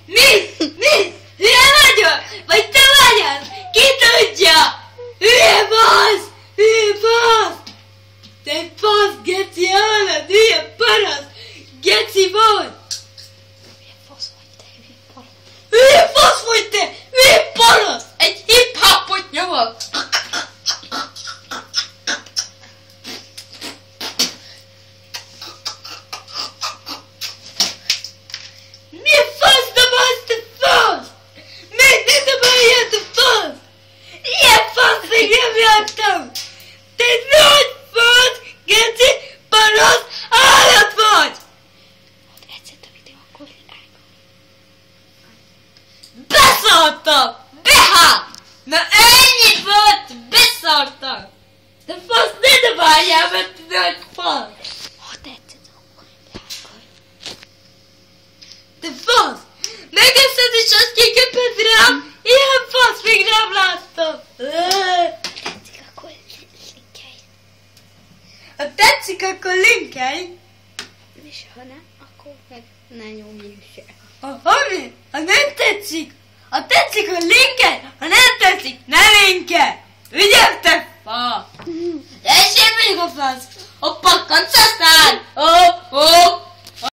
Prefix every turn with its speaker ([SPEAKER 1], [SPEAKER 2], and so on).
[SPEAKER 1] Mi? Hülye vagyok? Vagy te vagy az? Ki tudja? Hülye fasz! Te fasz, geci állat, hülye parasz! Geci vagy! Hülye fasz vagy te! Hülye parasz! Egy hip-hopot nyomok! Mi a fasz dobálsz te fasz? Miért ne dobáljál te fasz? Ilyen fasz még nem láttam! Te nagy fasz, geci, parasz, állat vagy!
[SPEAKER 2] Egyszer a videó, akkor
[SPEAKER 1] Beszartam! Na ennyi volt! Beszartam! De fasz ne dobáljál, mert te nagy fasz!
[SPEAKER 2] ha tetszett, akkor lájkolj.
[SPEAKER 1] Te fasz! Megeszed és azt kiköpöd rám? Ilyen fasz még nem láttam!
[SPEAKER 2] Tetszik, akkor linkelj.
[SPEAKER 1] Ha tetszik, akkor linkelj!
[SPEAKER 2] És ha nem, akkor meg ne nyomj se.
[SPEAKER 1] Ha nem tetszik! Ha tetszik, akkor linkelj! Ha nem tetszik, ne linkelj! Vigyázz, te fasz! Essél még a fasz! Hoppá, kancasztál! Hopp!